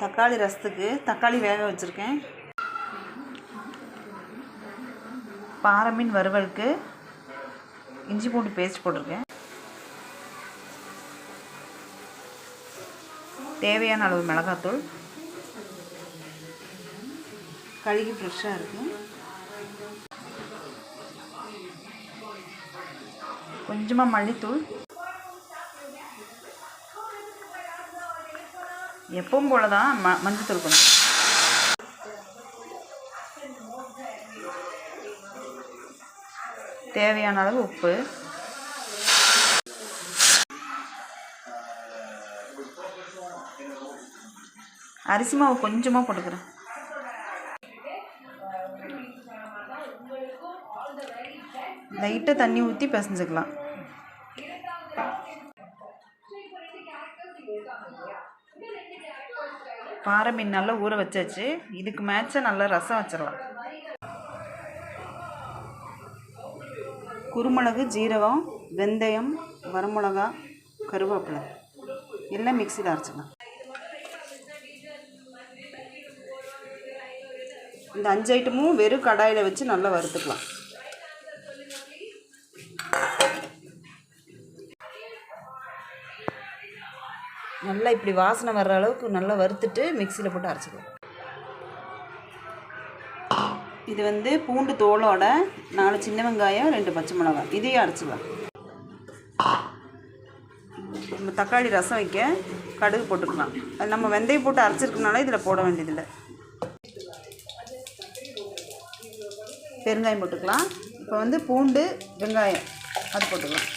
தக்காளி ரசத்துக்கு தக்காளி வேக வச்சுருக்கேன். பாறை மீன் வறுவலுக்கு இஞ்சி பூண்டு பேஸ்ட் போட்டிருக்கேன். தேவையான அளவு மிளகாத்தூள், கழுகி ஃப்ரெஷ்ஷாக இருக்குது. கொஞ்சமாக மல்லித்தூள், எப்பவும் போல தான் மஞ்சத்தூள் கொஞ்சம், தேவையான அளவு உப்பு, அரிசி மாவு கொஞ்சமாக போட்டுக்கிறேன். லைட்டாக தண்ணி ஊற்றி பிசைஞ்சுக்கலாம். பாறை மீன் நல்லா ஊற வச்சாச்சு. இதுக்கு மேட்சாக நல்லா ரசம் வச்சிடலாம். குருமிளகு, ஜீரகம், வெந்தயம், வரமிளகா, கருவேப்பிலை எல்லாம் மிக்சியில் அரைச்சிக்கலாம். இந்த 5 ஐட்டமும் வெறும் கடாயில் வச்சு நல்லா வறுத்துக்கலாம். நல்லா இப்படி வாசனை வர்ற அளவுக்கு நல்லா வறுத்துட்டு மிக்சியில் போட்டு அரைச்சிக்கலாம். இது பூண்டு தோலோட 4 சின்ன வெங்காயம், 2 பச்சை மிளகாய், இதையும் அரைச்சிக்கலாம். நம்ம தக்காளி ரசம் வைக்க கடுகு போட்டுக்கலாம். அது நம்ம வெந்தயம் போட்டு அரைச்சிருக்கனால இதில் போட வேண்டியதில்லை. பெருங்காயம் போட்டுக்கலாம். இப்போ பூண்டு, வெங்காயம் அது போட்டுக்கலாம்.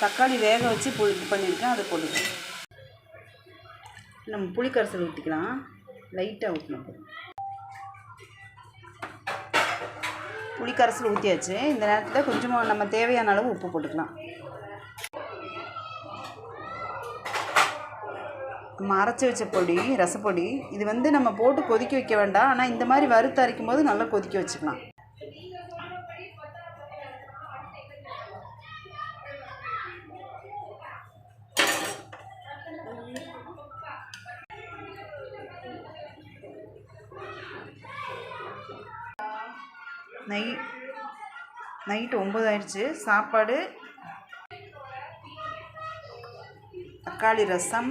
தக்காளி வேக வச்சு பண்ணியிருக்கேன், அதை போட்டுக்கலாம். நம்ம புளிக்கரைசல் ஊற்றிக்கலாம். லைட்டாக ஊற்றணும். புளிக்கரைசல் ஊற்றியாச்சு. இந்த நேரத்தில் கொஞ்சமாக நம்ம தேவையான அளவு உப்பு போட்டுக்கலாம். நம்ம அரைச்சி வச்ச பொடி, ரசப்பொடி, இது நம்ம போட்டு கொதிக்க வைக்க வேண்டாம். ஆனால் இந்த மாதிரி வறுத்து அரைக்கும் போது நல்லா கொதிக்க வச்சுக்கலாம். நைட்டு 9 ஆயிடுச்சு. சாப்பாடு, தக்காளி ரசம்,